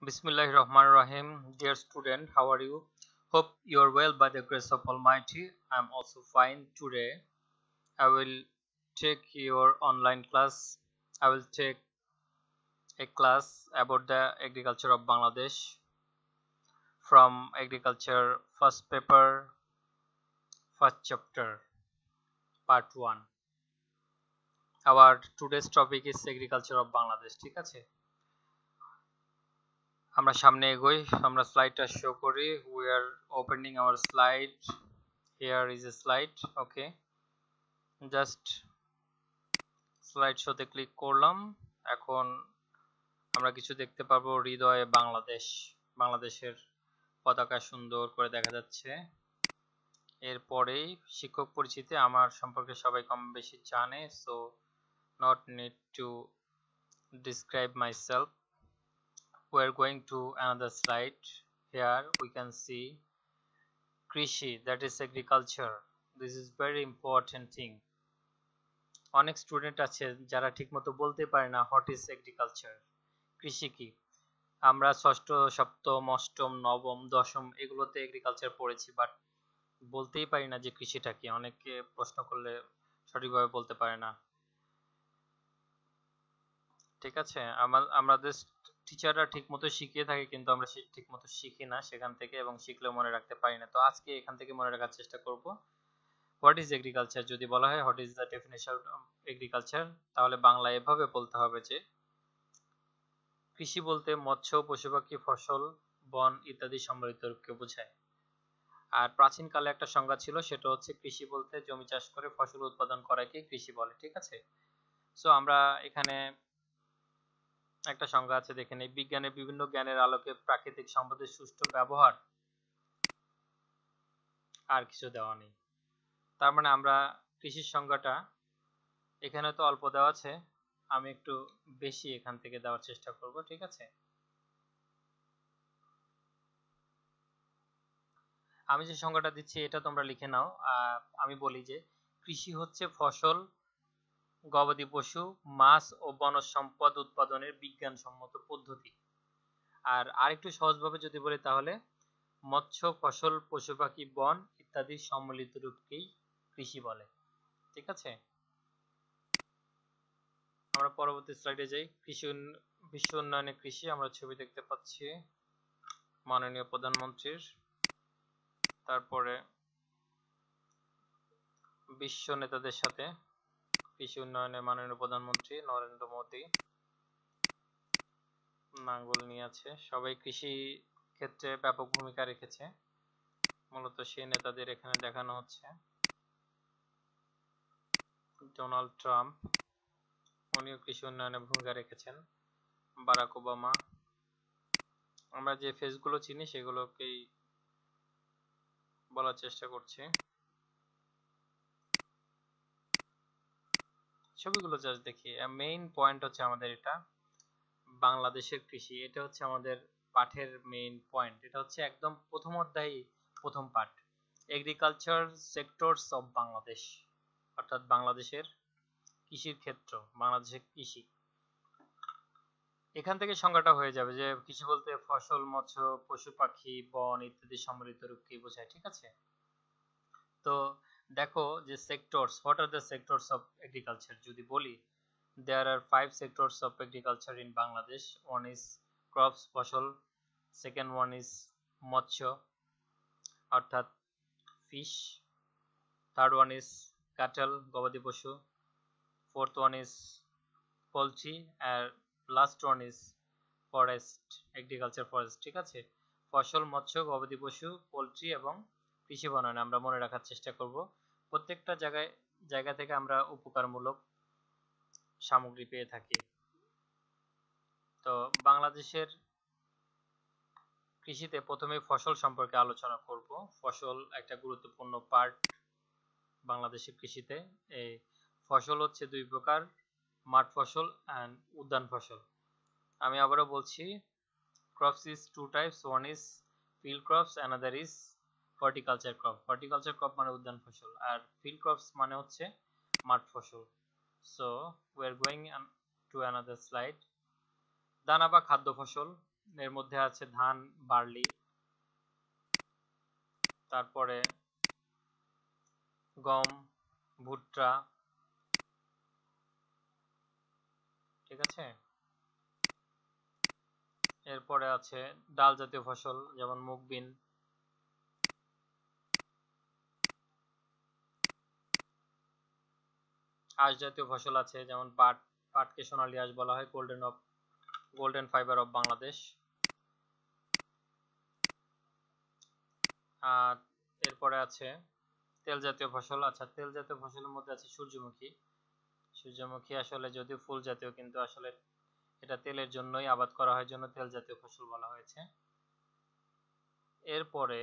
Bismillahir Rahmanir Rahim. Dear student, how are you? Hope you are well by the grace of Almighty. I am also fine today. I will take your online class. I will take a class about the agriculture of Bangladesh from agriculture first paper, first chapter, part 1. Our today's topic is agriculture of Bangladesh. ঠিক আছে? আমরা সামনে এগোই, আমরা স্লাইডটা show করি। We are opening our slide. Here is a slide. Okay. Just slide শোতে click করলাম। এখন আমরা কিছু দেখতে পারবো। হৃদয়ে বাংলাদেশ, বাংলাদেশের পতাকা সুন্দর করে দেখা যাচ্ছে। এরপরেই শিক্ষক পরিচিতি। আমার সম্পর্কে সবাই কম বেশি জানে, so not need to describe myself. We are going to another slide. Here we can see কৃষি, that is agriculture. This is very important thing. অনেক স্টুডেন্ট আছে যারা ঠিকমতো বলতে পারে না হোয়াট ইজ এগ্রিকালচার, কৃষি কি। আমরা ষষ্ঠ, সপ্তম, অষ্টম, নবম, দশম এগুলোতে এগ্রিকালচার পড়েছি, বাট বলতেই পারি না যে কৃষিটা কি। অনেকে প্রশ্ন করলে সঠিকভাবে বলতে পারে না। ঠিক আছে, আমাদের টিচাররা ঠিকমতো শিখিয়ে থাকে, কিন্তু আমরা ঠিকমতো শিখি না সেখান থেকে, এবং শিখলেও মনে রাখতে পারি না। তো আজকে এখান থেকে মনে রাখার চেষ্টা করব। হোয়াট ইজ এগ্রিকালচার যদি বলা হয়, what is the definition of agriculture, তাহলে বাংলায় এভাবে বলতে হবে যে কৃষি বলতে মৎস্য, পশুপাখি, ফসল, বন ইত্যাদি সম্মিলিত রূপকে বোঝায়। আর প্রাচীনকালে একটা সংজ্ঞা ছিল, সেটা হচ্ছে কৃষি বলতে জমি চাষ করে ফসল উৎপাদন করাকে কৃষি বলে। ঠিক আছে, সো আমরা এখানে একটা সংজ্ঞা আছে দেখে নেই। বিজ্ঞানের বিভিন্ন জ্ঞানের আলোকে প্রাকৃতিক সম্পদের সুষ্ঠু ব্যবহার, আর কিছু দেওয়া নেই। তার মানে আমরা কৃষির সংজ্ঞাটা এখানে তো অল্প দেওয়া আছে, আমি একটু বেশি এখান থেকে দেওয়ার চেষ্টা করব। ঠিক আছে, আমি যে সংজ্ঞাটা দিচ্ছি এটা তোমরা লিখে নাও। আমি বলি যে কৃষি হচ্ছে ফসল, গবাদি পশু, মাছ ও বনজ সম্পদ উৎপাদনের বিজ্ঞানসম্মত পদ্ধতি। আর আরেকটু সহজভাবে যদি বলি তাহলে মৎস্য, ফসল, পশু পাখি, বন ইত্যাদি সম্মিলিত রূপকেই কৃষি বলে। ঠিক আছে, আমরা পরবর্তী স্লাইডে যাই। বিশ্ব উন্নয়নে কৃষি, আমরা ছবি দেখতে পাচ্ছি মাননীয় প্রধানমন্ত্রীর। তারপরে বিশ্ব নেতাদের সাথে কৃষি উন্নয়নে মাননীয় প্রধানমন্ত্রী নরেন্দ্র মোদী নাঙ্গল নিয়ে আছে। সবাই কৃষি ক্ষেত্রে ব্যাপক ভূমিকা রেখেছে, মূলত সেই নেতাদের এখানে দেখানো হচ্ছে। ডোনাল্ড ট্রাম্প, উনিও কৃষি উন্নয়নে ভূমিকা রেখেছেন। Barack Obama. আমরা যে ফেসগুলো চিনি সেগুলোকেই বলার চেষ্টা করছি। ছবিগুলো জাস্ট দেখি। মেইন পয়েন্ট হচ্ছে আমাদের এটা বাংলাদেশের কৃষি, এটা হচ্ছে আমাদের পাঠের মেইন পয়েন্ট। এটা হচ্ছে একদম প্রথম অধ্যায়, প্রথম পাঠ, এগ্রিকালচার সেক্টরস অফ বাংলাদেশ, অর্থাৎ বাংলাদেশের কৃষির ক্ষেত্র, বাংলাদেশের কৃষি। এখান থেকে সংজ্ঞাটা হয়ে যাবে যে কৃষি বলতে ফসল, মৎস্য, পশু পাখি, বন ইত্যাদি সম্মিলিত রূপকে বোঝায়। ঠিক আছে, তো দেখো যে sectors, what are the sectors of agriculture যদি বলি, there are 5 sectors of agriculture in Bangladesh. One is crops, ফসল, second one is মৎস্য অর্থাৎ fish, third one is cattle, গবাদি পশু, fourth one is poultry, and last one is forest, agriculture forest. ঠিক আছে, ফসল, মৎস্য, গবাদি পশু, পোল্ট্রি এবং কৃষি বনায়ন আমরা মনে রাখার চেষ্টা করব। প্রত্যেকটা জায়গা থেকে আমরা উপকারমূলক সামগ্রী পেয়ে থাকি। তো বাংলাদেশের কৃষিতে প্রথমে ফসল সম্পর্কে আলোচনা করব। ফসল একটা গুরুত্বপূর্ণ পার্ট বাংলাদেশের কৃষিতে। এই ফসল হচ্ছে দুই প্রকার, মাঠ ফসল এন্ড উদ্যান ফসল। আমি আবারও বলছি, crops is two types, one is field crops, another is horticulture crop. Horticulture crop মানে উদ্যান ফসল, আর field crops মানে হচ্ছে মাঠ ফসল। So we are going to another slide. দানা বা খাদ্য ফসল, এর মধ্যে আছে ধান, বার্লি, তারপরে গম, ভুট্টা, ঠিক আছে। এরপরে আছে ডাল জাতীয় ফসল যেমন মুগ, বিন, আঁশ জাতীয় ফসল আছে যেমন পাট, পাটকে সোনালী আঁশ বলা হয়, গোল্ডেন ফাইবার অফ বাংলাদেশ। আর এরপরে আছে তেল জাতীয় ফসল। আচ্ছা, তেল জাতীয় ফসলের মধ্যে আছে সূর্যমুখী। সূর্যমুখী আসলে যদিও ফুল জাতীয়, কিন্তু আসলে এটা তেলের জন্যই আবাদ করা হয়, জন্য তেল জাতীয় ফসল বলা হয়েছে। এরপরে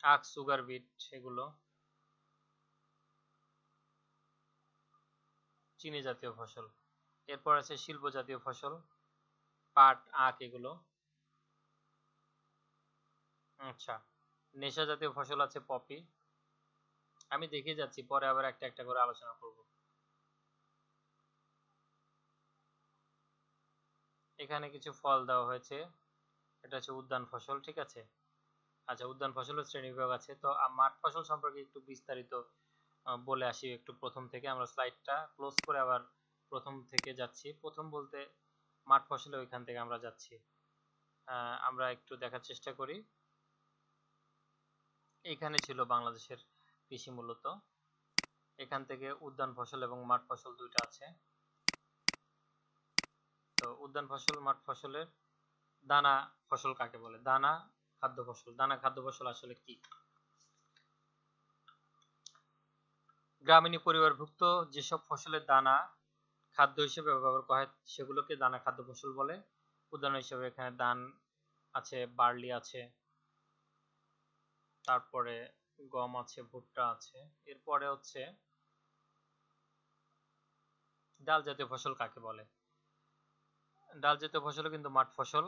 আখ, সুগার বিট, এগুলো চিনি জাতীয় ফসল। এরপর আছে শিল্প জাতীয় ফসল, পাট, আখ, এগুলো। আচ্ছা, নেশা জাতীয় ফসল আছে পপি। আমি দেখে যাচ্ছি, পরে আবার একটা একটা করে আলোচনা করব। এখানে কিছু ফল দেওয়া হয়েছে, এটা হচ্ছে উদ্যান ফসল, ঠিক আছে। আচ্ছা, উদ্যান ফসলের শ্রেণীবিভাগ আছে। তো মাঠ ফসল সম্পর্কে একটু বিস্তারিত বলে আসি একটু প্রথম থেকে। আমরা স্লাইডটা ক্লোজ করে আবার প্রথম থেকে যাচ্ছি। প্রথম বলতে মাঠ ফসলে ওইখান থেকে আমরা যাচ্ছি। আমরা একটু দেখার চেষ্টা করি। এখানে ছিল বাংলাদেশের কৃষি মূলত। এখান থেকে উদ্যান ফসল এবং মাঠ ফসল দুইটা আছে। তো উদ্যান ফসল, মাঠ ফসলের দানা ফসল কাকে বলে? দানা খাদ্য ফসল। দানা খাদ্য ফসল আসলে কি? গ্রামীণ পরিবারভুক্ত যেসব ফসলের দানা খাদ্য হিসেবে ব্যবহার করা হয় সেগুলোকে দানা খাদ্য ফসল বলে। উদাহরণ হিসেবে এখানে ধান আছে, বার্লি আছে, তারপরে গম আছে, ভুট্টা আছে। এরপরে হচ্ছে ডাল জাতীয় ফসল কাকে বলে? ডাল জাতীয় ফসলও কিন্তু মাঠ ফসল।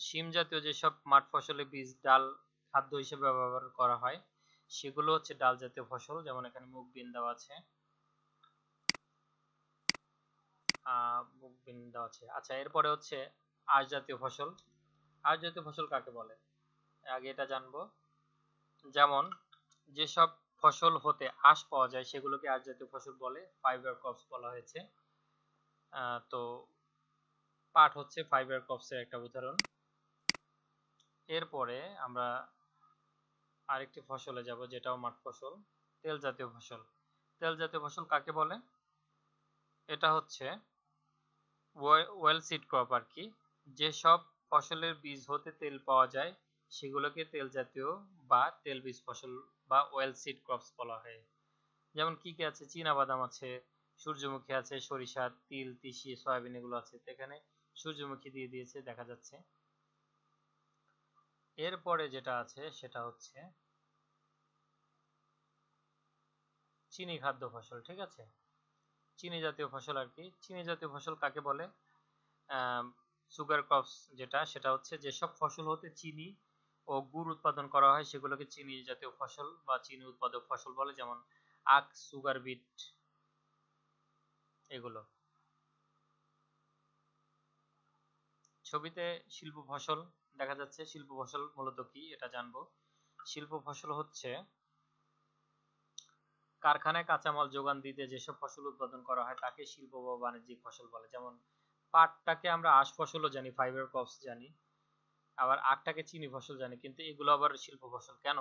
শিম জাতীয় যেসব মাঠ ফসলে বীজ ডাল খাদ্য হিসেবে ব্যবহার করা হয় সেগুলো হচ্ছে ডাল জাতীয় ফসল, যেমন এখানে মুগ, বিন দেওয়া আছে। মুগ, বিন দেওয়া আছে। আচ্ছা, এরপরে হচ্ছে আঁশ জাতীয় ফসল। আঁশ জাতীয় ফসল কাকে বলে আগে এটা জানবো। যেমন যেসব ফসল হতে আঁশ পাওয়া যায় সেগুলোকে আঁশ জাতীয় ফসল বলে, ফাইবার ক্রপস বলা হয়েছে। তো পাট হচ্ছে ফাইবার ক্রপস এর একটা উদাহরণ। এরপরে আমরা আরেকটি ফসলে যাব যেটাও মাঠ ফসল, তেল জাতীয় ফসল। তেল জাতীয় ফসল কাকে বলে? এটা হচ্ছে ওয়েল সিড ক্রপ আর কি। যেসব ফসলের বীজ হতে তেল পাওয়া যায় সেগুলোকে তেল জাতীয় বা তেল বীজ ফসল বা ওয়েল সিড ক্রপস বলা হয়। যেমন কি কি আছে? চীনা বাদাম আছে, সূর্যমুখী আছে, সরিষা, তিল, তিসি, সয়াবিন, এগুলো আছে। এখানে সূর্যমুখী দিয়ে দিয়েছে, দেখা যাচ্ছে। এরপরে যেটা আছে সেটা হচ্ছে চিনি খাদ্য ফসল, ঠিক আছে। চিনি জাতীয় ফসল আর কি। চিনি জাতীয় ফসল কাকে বলে? সুগার ক্রপস যেটা, সেটা হচ্ছে যেসব ফসল হতে চিনি ও গুড় উৎপাদন করা হয় সেগুলোকে চিনি জাতীয় ফসল বা চিনি উৎপাদক ফসল বলে, যেমন আখ, সুগার বিট, এগুলো। ছবিতে শিল্প ফসল দেখা যাচ্ছে। শিল্প ফসল মূলত কি এটা জানবো। শিল্প ফসল হচ্ছে কারখানায় কাঁচামাল যোগান দিতে যেসব ফসল উৎপাদন করা হয় তাকে শিল্প বা বাণিজ্যিক ফসল বলে। যেমন পাটটাকে আমরা আঁশ ফসলও জানি, ফাইবার ক্রপস জানি, আবার আখটাকে চিনি ফসল জানি, কিন্তু এগুলো আবার শিল্প ফসল কেন?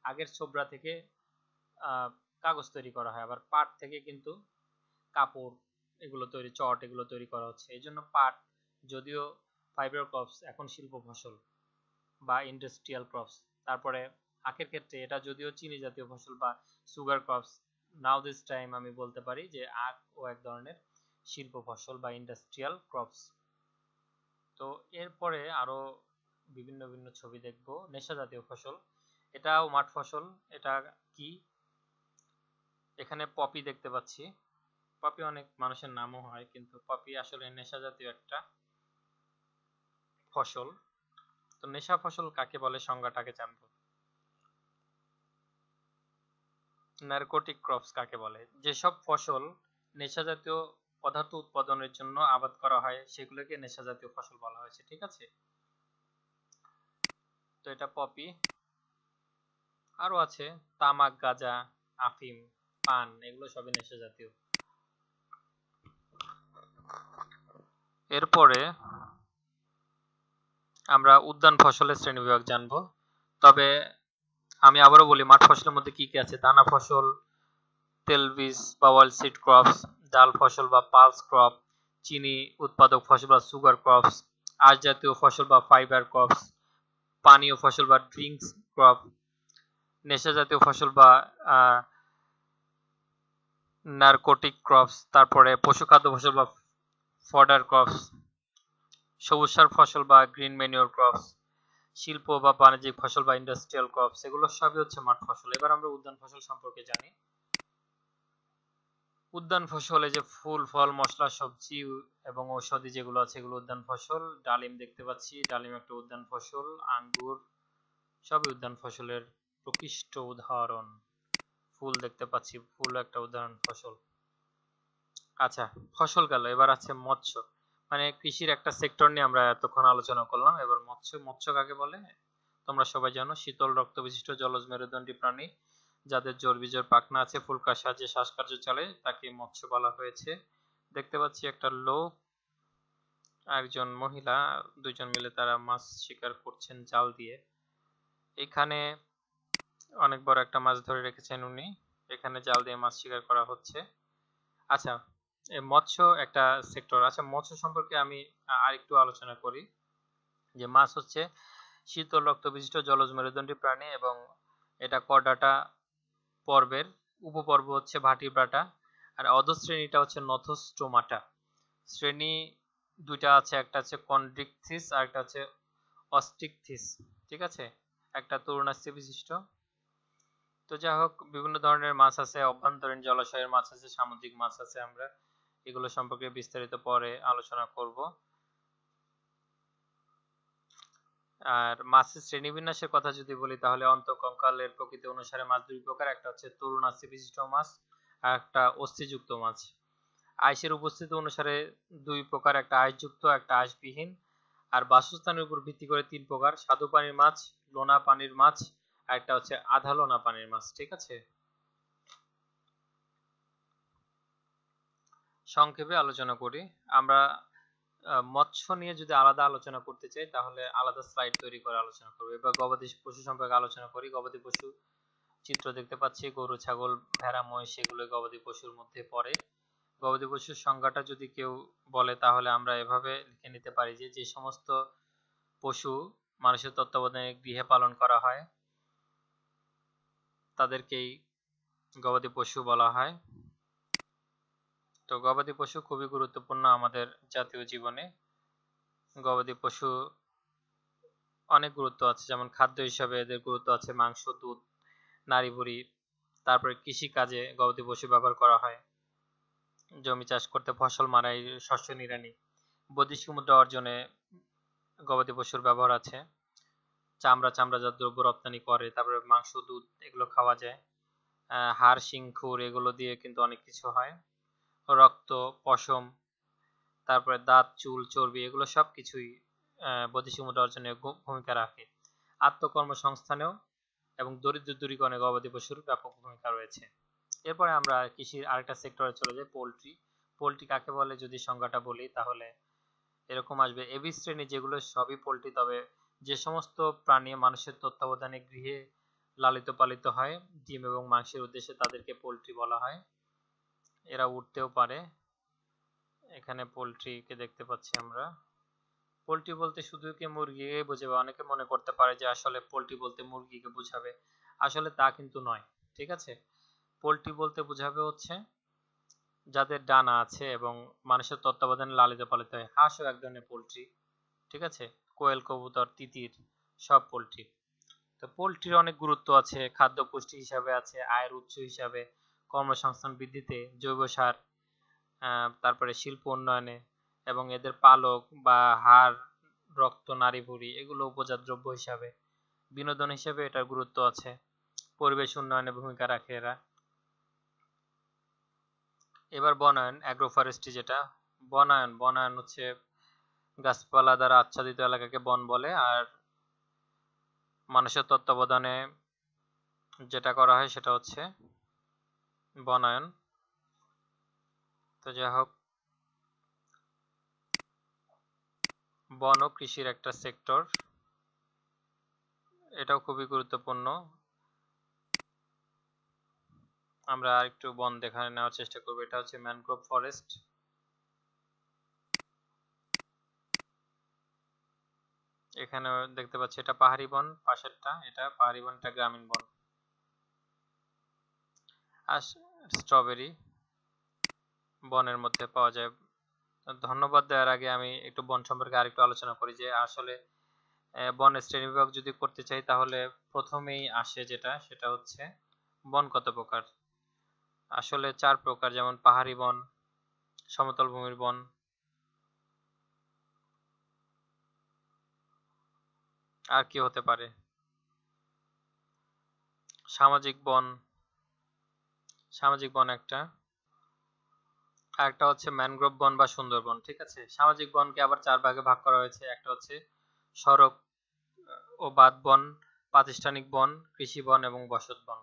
আগের ছোবড়া থেকে কাগজ তৈরি করা হয়, আবার পাট থেকে কিন্তু কাপড়, এগুলো তৈরি, চট, এগুলো তৈরি করা হচ্ছে। এই জন্য পাট যদিও ফাইবার ক্রপস এখন শিল্প ফসল বা ইন্ডাস্ট্রিয়াল ক্রপস। তারপরে আখের ক্ষেত্রে এটা যদিও চিনি জাতীয় ফসল বা sugar crops, now this time আমি বলতে পারি যে আখ ও এক ধরনের শিল্প ফসল বা ইন্ডাস্ট্রিয়াল ক্রপস। তো এরপরে আরো বিভিন্ন বিভিন্ন ছবি দেখব। নেশা জাতীয় ফসল, এটাও মাঠ ফসল। এটা কি? এখানে পপি দেখতে পাচ্ছি। পপি অনেক মানুষের নামও হয়, কিন্তু পপি আসলে নেশা জাতীয় একটা ফসল। তো নেশা ফসল কাকে বলে সংজ্ঞাটাকে জানবো। নারকোটিক ক্রপস কাকে বলে? যেসব ফসল নেশা জাতীয় পদার্থ উৎপাদনের জন্য আবাদ করা হয় সেগুলোকে নেশা জাতীয় ফসল বলা হয়েছে। ঠিক আছে, তো এটা পপি। আরো আছে তামাক, গাঁজা, আফিম, পান, এগুলো সবই নেশা জাতীয়। এরপরে আমরা উদ্যান ফসলের শ্রেণীবিভাগ জানবো। তবে আমি আবারও বলি, মাঠ ফসলের মধ্যে কি কি আছে: দানা ফসল, তেলবীজ বা অয়েল সিড ক্রপস, ডাল ফসল বা পালস ক্রপ, চিনি উৎপাদক ফসল বা সুগার ক্রপস, আঁশ জাতীয় ফসল বা ফাইবার ক্রপস, পানীয় ফসল বা ড্রিঙ্কস ক্রপ, নেশা জাতীয় ফসল বা নারকোটিক ক্রপস, তারপরে পশু খাদ্য ফসল বা ফডার ক্রপস, সবুজ সার ফসল বা গ্রিন ম্যানিওর ক্রপস, শিল্প বা বাণিজ্যিক ফসল বা ইন্ডাস্ট্রিয়াল ক্রপস, এগুলো সবই হচ্ছে মাঠ ফসল। এবার আমরা উদ্যান ফসল সম্পর্কে জানি। উদ্যান ফসলে যে ফুল, ফল, মশলা, সবজি এবং ঔষধি যেগুলো আছে এগুলো উদ্যান ফসল। ডালিম দেখতে পাচ্ছি, ডালিম একটা উদ্যান ফসল। আঙ্গুর, সবই উদ্যান ফসলের প্রকৃষ্ট উদাহরণ। ফুল দেখতে পাচ্ছি, ফুল একটা উদাহরণ ফসল। আচ্ছা, ফসল গেল, এবার আছে মৎস্য। মানে কৃষির একটা সেক্টর নিয়ে আমরা এতক্ষণ আলোচনা করলাম। এবার মৎস্য। মৎস্য কাকে বলে তোমরা সবাই জানো। শীতল রক্ত বিশিষ্ট জলজ মেরুদণ্ডী প্রাণী যাদের জোড় পাখনা আছে, ফুলকার সাহায্যে শ্বাসকার্য চলে, তাকে মৎস্য বলা হয়েছে। দেখতে পাচ্ছি একটা লোক, একজন মহিলা, দুইজন মিলে তারা মাছ শিকার করছেন জাল দিয়ে। এখানে অনেক বড় একটা মাছ ধরে রেখেছেন উনি, এখানে জাল দিয়ে মাছ শিকার করা হচ্ছে। আচ্ছা, মৎস্য একটা সেক্টর। আচ্ছা, মৎস্য সম্পর্কে আমি আরেকটু আলোচনা করি। যে মাছ হচ্ছে শীতল রক্ত বিশিষ্ট জলজ মেরুদণ্ডী প্রাণী এবং এটা করডাটা পর্বের উপপর্ব হচ্ছে ভার্টিব্রাটা, আর অধশ্রেণীটা হচ্ছে নথোস্টোমাটা। শ্রেণী দুইটা আছে, একটা আছে কন্ড্রিকথিস আর একটা হচ্ছে অস্টিকথিস। ঠিক আছে, একটা তরুণাস্থি বিশিষ্ট। তো যাই হোক, বিভিন্ন ধরনের মাছ আছে, অভ্যন্তরীণ জলাশয়ের মাছ আছে, সামুদ্রিক মাছ আছে। আমরা এগুলো সম্পর্কে বিস্তারিত পরে আলোচনা করব। আর মাছের শ্রেণীবিন্যাসের কথা যদি বলি তাহলে অন্তঃকঙ্কালের প্রকৃতি অনুসারে মাছ দুই প্রকার, একটা হচ্ছে তরুণাস্থি বিশিষ্ট মাছ আর একটা অস্থিযুক্ত মাছ। আইসের উপস্থিতি অনুসারে দুই প্রকার, একটা আইসযুক্ত একটা আইসবিহীন। আর বাসস্থানের উপর ভিত্তি করে তিন প্রকার: স্বাদু পানির মাছ, লোনা পানির মাছ আর একটা হচ্ছে আধা লোনা পানির মাছ। ঠিক আছে, সংক্ষেপে আলোচনা করি। আমরা মৎস্য নিয়ে যদি আলাদা আলোচনা করতে চাই তাহলে আলাদা স্লাইড তৈরি করে আলোচনা করব। এবার গবাদি পশু সম্পর্কে আলোচনা করি। গবাদি পশু চিত্র দেখতে পাচ্ছি, গরু, ছাগল, ভেড়া, মহিষ, এগুলো গবাদি পশুর মধ্যে পড়ে। গবাদি পশুর সংজ্ঞাটা যদি কেউ বলে তাহলে আমরা এভাবে লিখে নিতে পারি যে যে সমস্ত পশু মানুষের তত্ত্বাবধানে গৃহে পালন করা হয় তাদেরকেই গবাদি পশু বলা হয়। তো গবাদি পশু খুবই গুরুত্বপূর্ণ আমাদের জাতীয় জীবনে। গবাদি পশু অনেক গুরুত্ব আছে, যেমন খাদ্য হিসাবে এদের গুরুত্ব আছে, মাংস, দুধ, নারী ভুঁড়ি। তারপরে কৃষি কাজে গবাদি পশু ব্যবহার করা হয়, জমি চাষ করতে, ফসল মারাই, শস্য নিড়ানি, বৈদেশিক মুদ্রা অর্জনে গবাদি পশুর ব্যবহার আছে। চামড়াজাত দ্রব্য রপ্তানি করে, তারপরে মাংস, দুধ এগুলো খাওয়া যায়। হাড়, শিং, খুর এগুলো দিয়ে কিন্তু অনেক কিছু হয়। রক্ত, পশম, তারপরে দাঁত, চুল, চর্বি এগুলো সবকিছুই বৈদেশিক মুদ্রা অর্জনে ভূমিকা রাখে। আত্মকর্মসংস্থানেও এবং দরিদ্র দূরীকরণে গবাদি পশুর ব্যাপক ভূমিকা রয়েছে। এরপরে আমরা কৃষির আরেকটা সেক্টরে চলে যাই, পোল্ট্রি। পোল্ট্রি কাকে বলে যদি সংজ্ঞাটা বলি তাহলে এরকম আসবে: এবি শ্রেণী যেগুলো সবই পোল্ট্রি, তবে যে সমস্ত প্রাণী মানুষের তত্ত্বাবধানে গৃহে লালিত পালিত হয় ডিম এবং মাংসের উদ্দেশ্যে তাদেরকে পোল্ট্রি বলা হয়। এরা উঠতেও পারে। এখানে পোল্ট্রিকে দেখতে পাচ্ছি আমরা। পোল্ট্রি বলতে শুধু কি মুরগিকে বোঝাবে? অনেকে মনে করতে পারে যে আসলে পোল্ট্রি বলতে মুরগিকে বোঝাবে, আসলে তা কিন্তু নয়। ঠিক আছে, পোল্ট্রি বলতে বোঝাবে হচ্ছে যাদের ডানা আছে এবং মানুষের তত্ত্বাবধানে লালিত পালিত হয়। হাঁসও এক ধরনের পোল্ট্রি। ঠিক আছে, কোয়েল, কবুতর, তিতির সব পোল্ট্রি। তো পোল্ট্রির অনেক গুরুত্ব আছে, খাদ্য পুষ্টি হিসাবে আছে, আয়ের উৎস হিসাবে, কর্মসংস্থান বৃদ্ধিতে, জৈব সার, তারপরে শিল্প উন্নয়নে এবং এদের পালক বা হাড়, রক্ত, নাড়ি ভুঁড়ি এগুলো উপজাত দ্রব্য হিসাবে, বিনোদন হিসাবে এটার গুরুত্ব আছে, পরিবেশ উন্নয়নে ভূমিকা রাখে এরা। এবার বনায়ন, অ্যাগ্রো ফরেস্ট্রি যেটা বনায়ন হচ্ছে গাছপালা দ্বারা আচ্ছাদিত এলাকাকে বন বলে, আর মানুষের তত্ত্বাবধানে যেটা করা হয় সেটা হচ্ছে বনায়ন। তো যাই হোক, বন ও কৃষির একটা সেক্টর, এটাও খুবই গুরুত্বপূর্ণ। আমরা আরেকটু বন দেখা নেওয়ার চেষ্টা করব। এটা হচ্ছে ম্যানগ্রোভ ফরেস্ট। এখানে দেখতে পাচ্ছি এটা পাহাড়ি বন, পাশেরটা এটা পাহাড়ি বন, এটা গ্রামীণ বন। আর স্ট্রবেরি বনের মধ্যে পাওয়া যায়। ধন্যবাদ দেওয়ার আগে আমি একটু বন সম্পর্কে আরেকটু আলোচনা করি যে আসলে বনের শ্রেণীবিভাগ যদি করতে চাই তাহলে প্রথমেই আসে যেটা, সেটা হচ্ছে বন কত প্রকার। আসলে 4 প্রকার, যেমন পাহাড়ি বন, সমতল ভূমির বন, আর কি হতে পারে, সামাজিক বন, একটা, আর একটা হচ্ছে ম্যানগ্রোভ বন বা সুন্দরবন। ঠিক আছে, সামাজিক বনকে আবার 4 ভাগে ভাগ করা হয়েছে। একটা হচ্ছে সড়ক ও বাঁধ বন, প্রাতিষ্ঠানিক বন, কৃষি বন এবং বসত বন।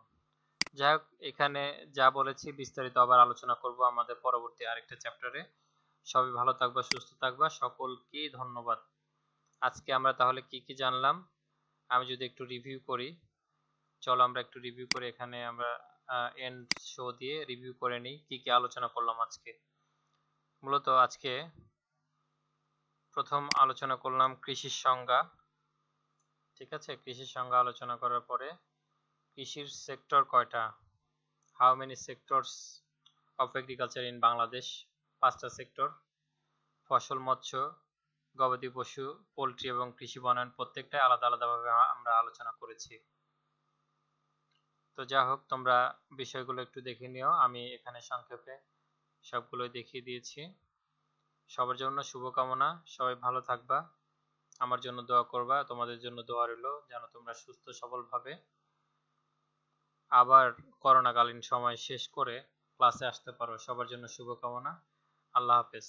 যাই হোক, এখানে যা বলেছি বিস্তারিত আবার আলোচনা করব আমাদের পরবর্তী আরেকটা চ্যাপ্টারে। সবাই ভালো থাকবা, সুস্থ থাকবা, সকলকেই ধন্যবাদ। আজকে আমরা তাহলে কি কি জানলাম আমি যদি একটু রিভিউ করি। চলো আমরা একটু রিভিউ করে এখানে আমরা এন্ড শো দিয়ে রিভিউ করে নিই কি কি আলোচনা করলাম আজকে। মূলত আজকে প্রথম আলোচনা করলাম কৃষির সংজ্ঞা। ঠিক আছে, কৃষির সংজ্ঞা আলোচনা করার পরে কৃষির সেক্টর কয়টা, how many sectors of agriculture in Bangladesh, 5টা সেক্টর। ফসল, মৎস্য, গবাদি পশু, পোল্ট্রি এবং কৃষি বনায়ন প্রত্যেকটাই আলাদা আলাদাভাবে আমরা আলোচনা করেছি। তো যা হোক, তোমরা বিষয়গুলো একটু দেখে নিও, আমি এখানে সংক্ষেপে সবগুলোই দেখিয়ে দিয়েছি। সবার জন্য শুভকামনা, সবাই ভালো থাকবা, আমার জন্য দোয়া করবা, তোমাদের জন্য দোয়া রইল যেন তোমরা সুস্থ সবলভাবে আবার করোনাকালীন সময় শেষ করে ক্লাসে আসতে পারো। সবার জন্য শুভকামনা। আল্লাহ হাফেজ।